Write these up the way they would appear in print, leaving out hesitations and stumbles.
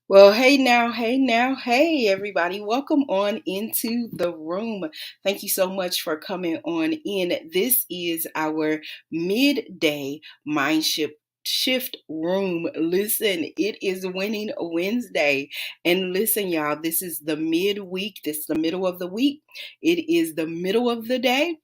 Well, hey everybody. Welcome on into the room. Thank you so much for coming on in. This is our midday shift room. Listen, it is Winning Wednesday. And listen, y'all, this is the midweek. This is the middle of the week. It is the middle of the day.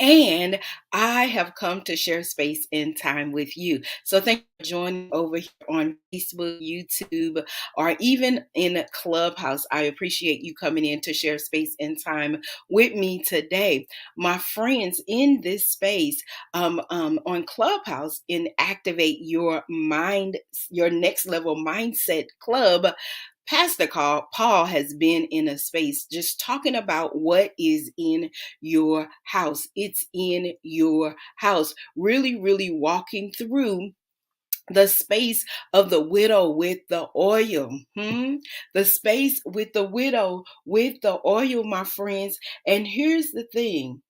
And I have come to share space and time with you. So thank you for joining over here on Facebook, YouTube, or even in Clubhouse. I appreciate you coming in to share space and time with me today. My friends, in this space, on Clubhouse, in Activate Your Mind, Your Next Level Mindset Club, Paul has been in a space just talking about what is in your house. It's in your house. Really, really walking through the space of the widow with the oil. The space with the widow with the oil, my friends. And here's the thing.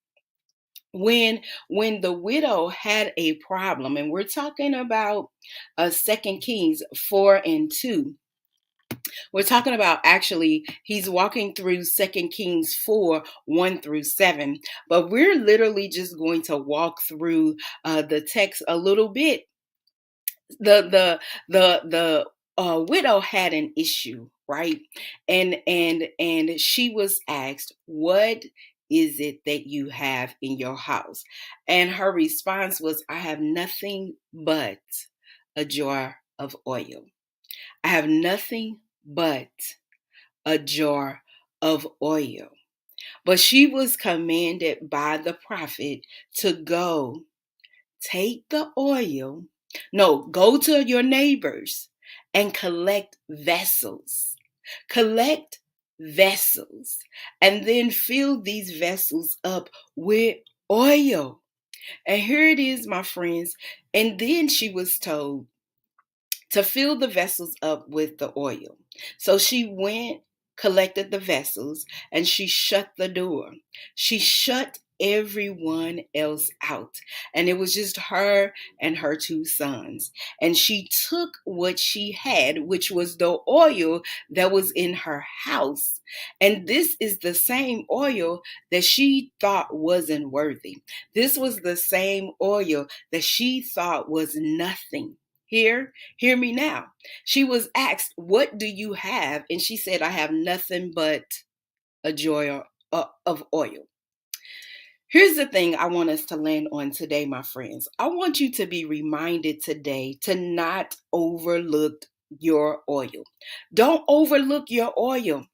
When the widow had a problem, and we're talking about 2 Kings 4 and 2. We're talking about, actually, he's walking through 2 Kings 4 1 through 7, but we're literally just going to walk through the text a little bit. The widow had an issue, right? And she was asked, "What is it that you have in your house?" And her response was, "I have nothing but a jar of oil. I have nothing but a jar of oil." But she was commanded by the prophet to take the oil. No, go to your neighbors and collect vessels. Collect vessels. And then fill these vessels up with oil. And here it is, my friends. And then she was told to fill the vessels up with the oil. So she went, collected the vessels, and she shut the door. She shut everyone else out. And it was just her and her 2 sons. And she took what she had, which was the oil that was in her house. And this is the same oil that she thought wasn't worthy. This was the same oil that she thought was nothing. Hear me now. She was asked, "What do you have?" And she said, "I have nothing but a jar of oil." Here's the thing I want us to land on today, my friends. I want you to be reminded today to not overlook your oil. Don't overlook your oil.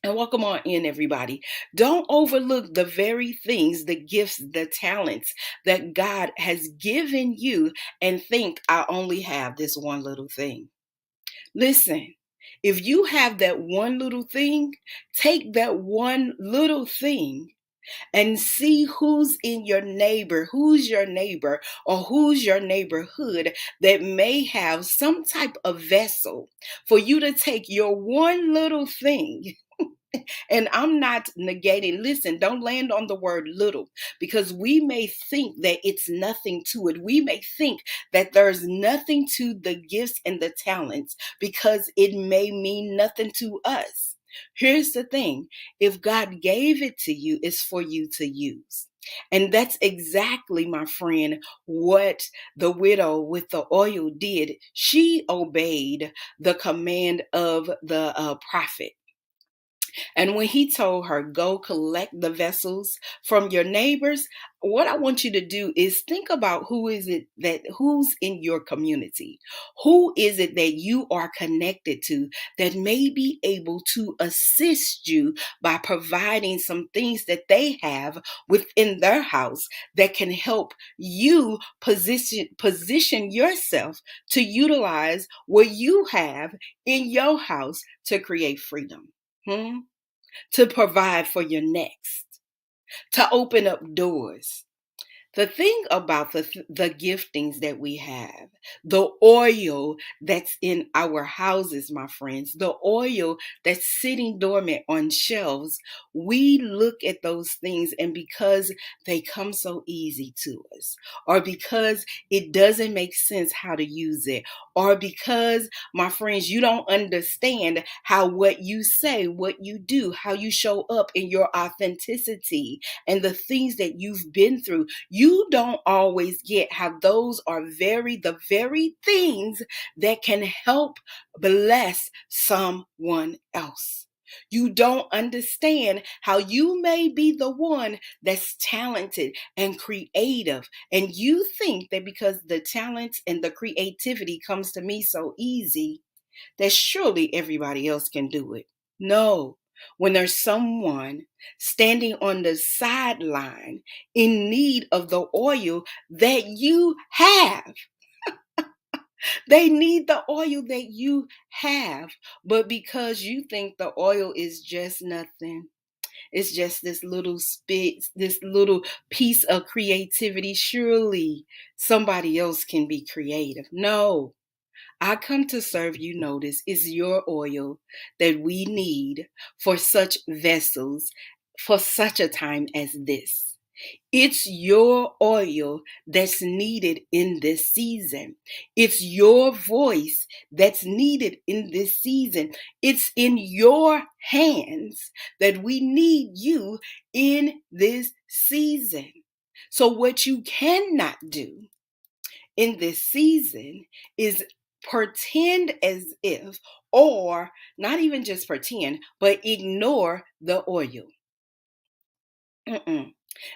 And welcome on in, everybody. Don't overlook the very things, the gifts, the talents that God has given you and think, "I only have this one little thing." Listen, if you have that one little thing, take that one little thing and see who's your neighbor, or who's your neighborhood that may have some type of vessel for you to take your one little thing. And I'm not negating, listen, don't land on the word little, because we may think that it's nothing to it. We may think that there's nothing to the gifts and the talents because it may mean nothing to us. Here's the thing. If God gave it to you, it's for you to use. And that's exactly, my friend, what the widow with the oil did. She obeyed the command of the prophet. And when he told her, "Go collect the vessels from your neighbors," what I want you to do is think about who's in your community. Who is it that you are connected to that may be able to assist you by providing some things that they have within their house that can help you position yourself to utilize what you have in your house to create freedom. Hmm? To provide for your next, to open up doors. The thing about the giftings that we have, the oil that's in our houses, my friends, the oil that's sitting dormant on shelves, we look at those things, and because they come so easy to us, or because it doesn't make sense how to use it, or because, my friends, you don't understand how what you say, what you do, how you show up in your authenticity and the things that you've been through, you don't always get how those are the very things that can help bless someone else. You don't understand how you may be the one that's talented and creative, and you think that because the talents and the creativity comes to me so easy, that surely everybody else can do it. No. When there's someone standing on the sideline in need of the oil that you have, they need the oil that you have. But because you think the oil is just nothing, it's just this little spit, this little piece of creativity, surely somebody else can be creative. No. I come to serve you notice is your oil that we need for such vessels, for such a time as this. It's your oil that's needed in this season. It's your voice that's needed in this season. It's in your hands that we need you in this season. So, what you cannot do in this season is pretend as if, or not even just pretend, but ignore the oil. Mm-mm.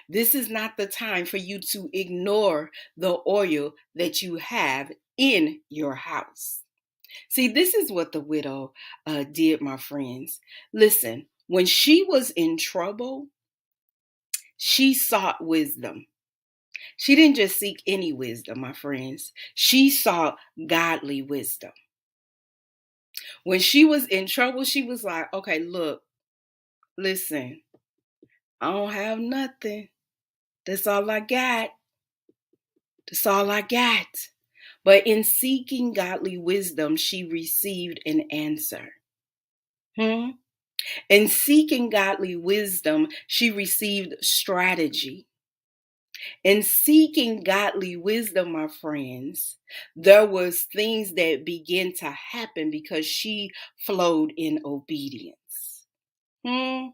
This is not the time for you to ignore the oil that you have in your house. See, this is what the widow did, my friends. Listen, when she was in trouble, she sought wisdom. She didn't just seek any wisdom, my friends. She sought godly wisdom. When she was in trouble, she was like, okay, look, listen, I don't have nothing. That's all I got. That's all I got. But in seeking godly wisdom, she received an answer. Hmm? In seeking godly wisdom, she received strategy. In seeking godly wisdom, my friends, there was things that began to happen because she flowed in obedience. Hmm?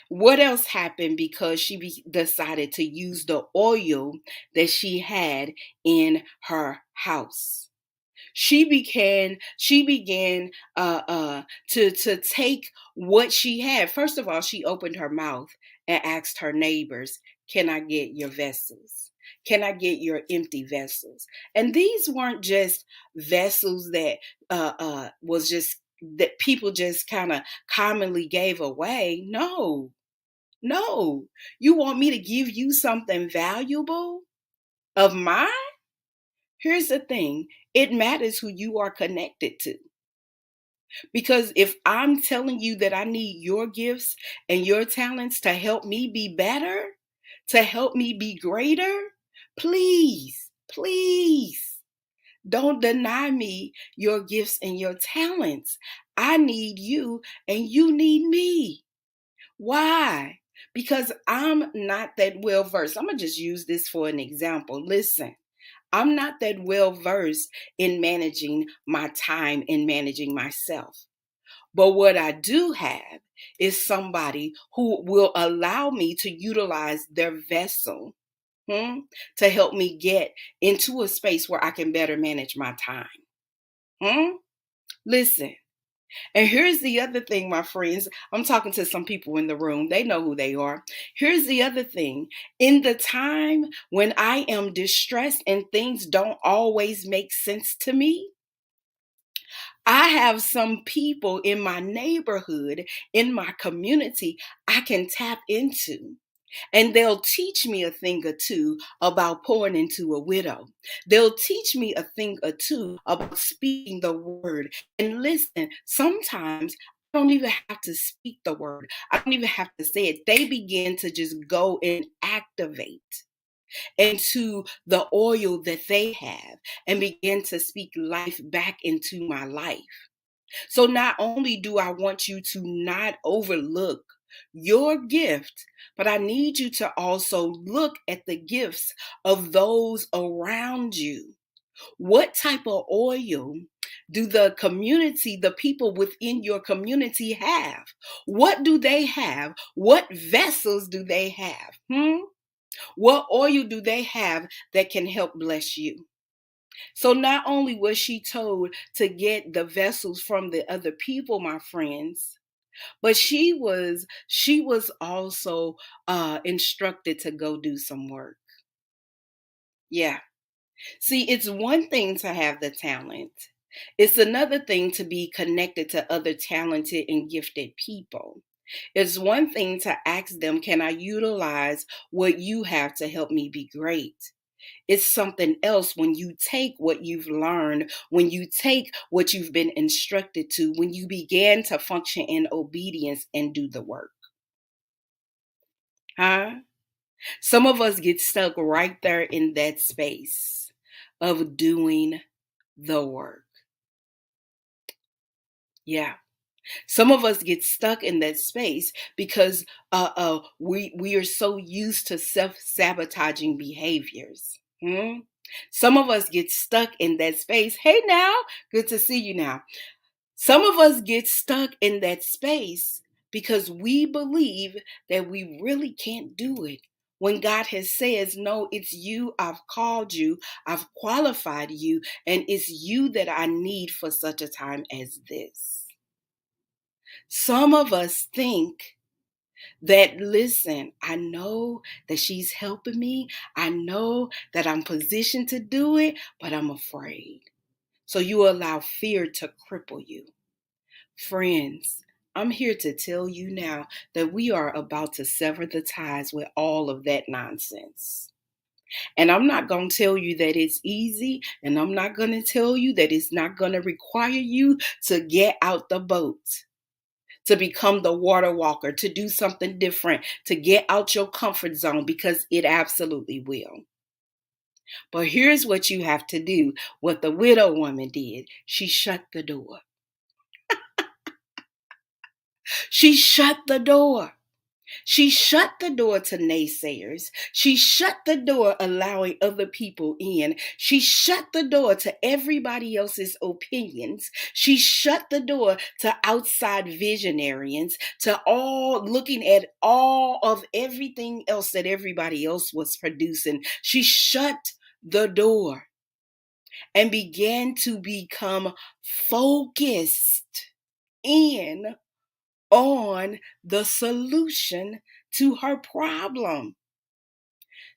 What else happened because she decided to use the oil that she had in her house? She began to take what she had. First of all, she opened her mouth and asked her neighbors, can I get your vessels? Can I get your empty vessels? And these weren't just vessels that was just that people just kind of commonly gave away. No, no. You want me to give you something valuable of mine? Here's the thing, it matters who you are connected to. Because if I'm telling you that I need your gifts and your talents to help me be better, to help me be greater, please, please don't deny me your gifts and your talents. I need you and you need me. Why? Because I'm not that well versed. I'm going to just use this for an example. Listen. I'm not that well versed in managing my time and managing myself. But what I do have is somebody who will allow me to utilize their vessel to help me get into a space where I can better manage my time. Hmm? Listen. And here's the other thing, my friends. I'm talking to some people in the room. They know who they are. Here's the other thing. In the time when I am distressed and things don't always make sense to me, I have some people in my neighborhood, in my community, I can tap into. And they'll teach me a thing or two about pouring into a widow. They'll teach me a thing or two about speaking the word. And listen, sometimes I don't even have to speak the word. I don't even have to say it. They begin to just go and activate. into the oil that they have and begin to speak life back into my life. So not only do I want you to not overlook your gift, but I need you to also look at the gifts of those around you. What type of oil do the community, the people within your community have? What do they have? What vessels do they have? What oil do they have that can help bless you? So not only was she told to get the vessels from the other people, my friends, but she was also instructed to go do some work. Yeah. See, it's one thing to have the talent. It's another thing to be connected to other talented and gifted people. It's one thing to ask them, can I utilize what you have to help me be great? It's something else when you take what you've learned, when you take what you've been instructed to, when you begin to function in obedience and do the work. Huh? Some of us get stuck right there in that space of doing the work. Yeah. Some of us get stuck in that space because we are so used to self-sabotaging behaviors. Some of us get stuck in that space. Hey now, good to see you now. Some of us get stuck in that space because we believe that we really can't do it. When God has says, no, it's you, I've called you, I've qualified you, and it's you that I need for such a time as this. Some of us think that, listen, I know that she's helping me. I know that I'm positioned to do it, but I'm afraid. So you allow fear to cripple you. Friends, I'm here to tell you now that we are about to sever the ties with all of that nonsense. And I'm not going to tell you that it's easy, and I'm not going to tell you that it's not going to require you to get out the boat, to become the water walker, to do something different, to get out your comfort zone, because it absolutely will. But here's what you have to do. What the widow woman did, she shut the door. She shut the door. She shut the door to naysayers. She shut the door allowing other people in. She shut the door to everybody else's opinions. She shut the door to outside visionarians, to all looking at all of everything else that everybody else was producing. She shut the door and began to become focused in on the solution to her problem.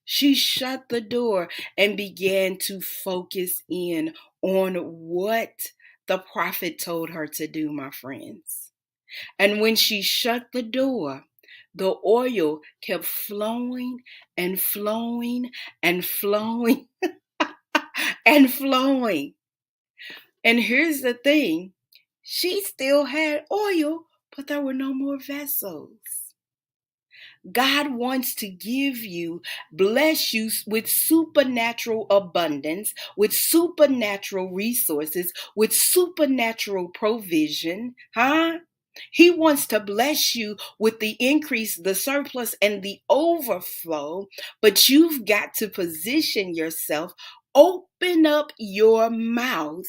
She shut the door and began to focus in on what the prophet told her to do, my friends. And when she shut the door, the oil kept flowing and flowing and flowing and flowing. And here's the thing, she still had oil, but there were no more vessels. God wants to give you, bless you with supernatural abundance, with supernatural resources, with supernatural provision. He wants to bless you with the increase, the surplus, and the overflow, but you've got to position yourself. Open up your mouth,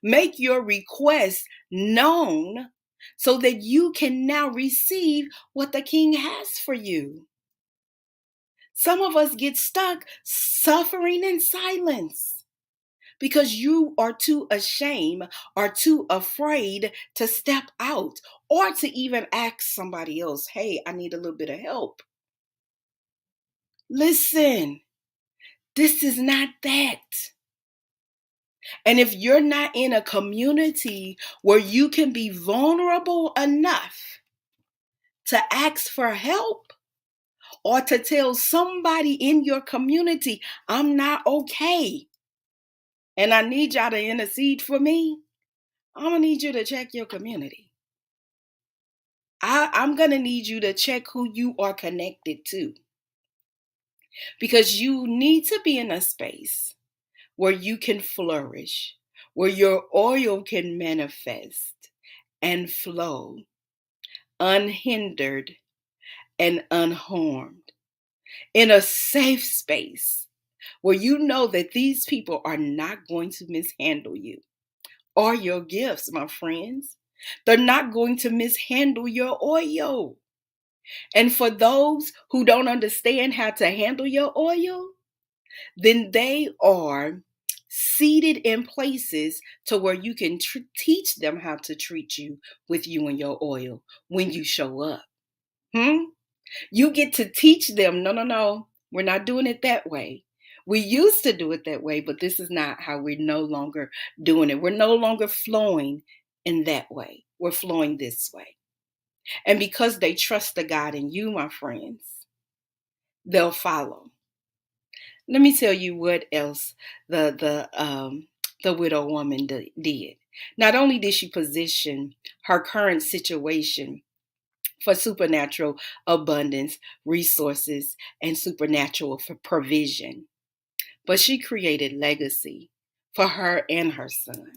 make your request known so that you can now receive what the King has for you. Some of us get stuck suffering in silence because you are too ashamed or too afraid to step out or to even ask somebody else, hey, I need a little bit of help. Listen, this is not that. And if you're not in a community where you can be vulnerable enough to ask for help, or to tell somebody in your community, I'm not okay, and I need y'all to intercede for me, I'm going to need you to check your community. I'm going to need you to check who you are connected to. because you need to be in a space where you can flourish, where your oil can manifest and flow unhindered and unharmed, in a safe space where you know that these people are not going to mishandle you or your gifts, my friends. They're not going to mishandle your oil. And for those who don't understand how to handle your oil, then they are seated in places to where you can teach them how to treat you with you and your oil when you show up. You get to teach them, no, no, no, we're not doing it that way. We used to do it that way, but this is not how we're no longer doing it. We're no longer flowing in that way. We're flowing this way. And because they trust the God in you, my friends, they'll follow. Let me tell you what else the widow woman did. Not only did she position her current situation for supernatural abundance, resources, and supernatural for provision, but she created legacy for her and her son.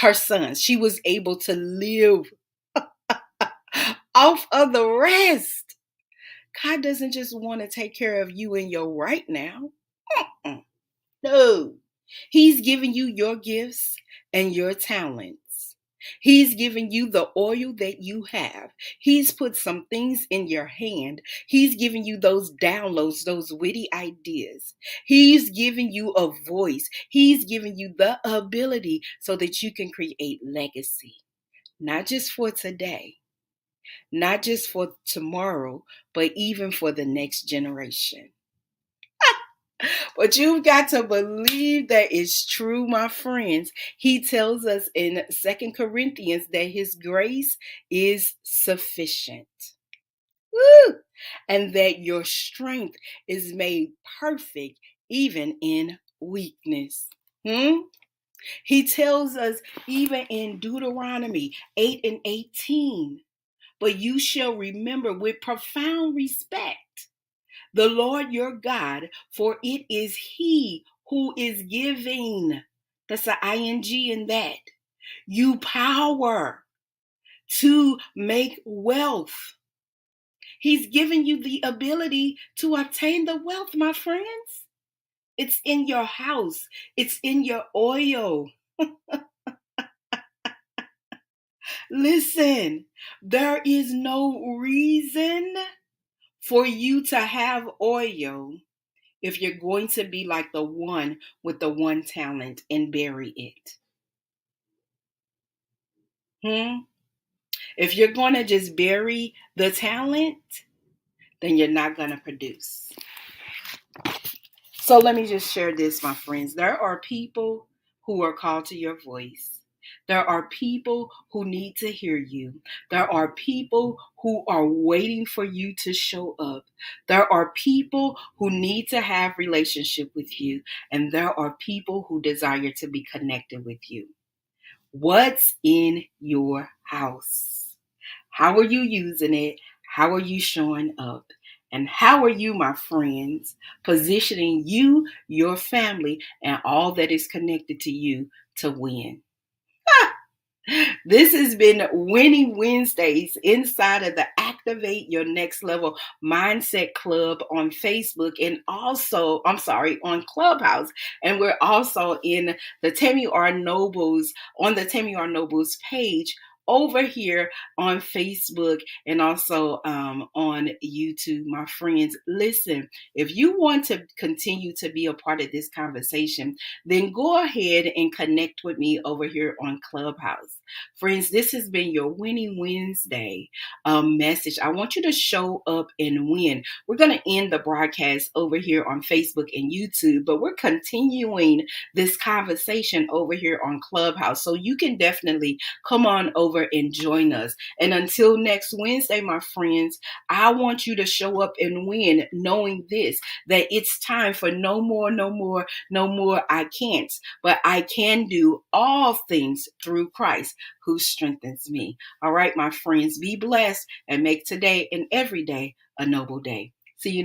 Her sons. She was able to live off of the rest. God doesn't just want to take care of you in your right now. No. He's giving you your gifts and your talents. He's giving you the oil that you have. He's put some things in your hand. He's giving you those downloads, those witty ideas. He's giving you a voice. He's giving you the ability so that you can create legacy, not just for today, not just for tomorrow, but even for the next generation. But you've got to believe that it's true, my friends. He tells us in 2 Corinthians that his grace is sufficient. Woo! And that your strength is made perfect even in weakness. He tells us even in Deuteronomy 8:18, but you shall remember with profound respect the Lord your God, for it is he who is giving, that's an ing in that, you power to make wealth. He's giving you the ability to obtain the wealth, my friends. It's in your house. It's in your oil. Listen, there is no reason for you to have oil if you're going to be like the one with the one talent and bury it. If you're going to just bury the talent, then you're not going to produce. So let me just share this, my friends. There are people who are called to your voice. There are people who need to hear you. There are people who are waiting for you to show up. There are people who need to have relationship with you. And there are people who desire to be connected with you. What's in your house? How are you using it? How are you showing up? And how are you, my friends, positioning you, your family, and all that is connected to you to win? This has been Winning Wednesdays inside of the Activate Your Next Level Mindset Club on Facebook and also, on Clubhouse. And we're also in the Tammyr.nobles, on the Tammyr.nobles page over here on Facebook and also on YouTube, my friends. Listen, if you want to continue to be a part of this conversation, then go ahead and connect with me over here on Clubhouse. Friends, this has been your Winning Wednesday message. I want you to show up and win. We're going to end the broadcast over here on Facebook and YouTube, but we're continuing this conversation over here on Clubhouse. So you can definitely come on over and join us. And until next Wednesday, my friends, I want you to show up and win, knowing this, that it's time for no more I can't, but I can do all things through Christ who strengthens me. All right, my friends, be blessed and make today and every day a noble day. See you next.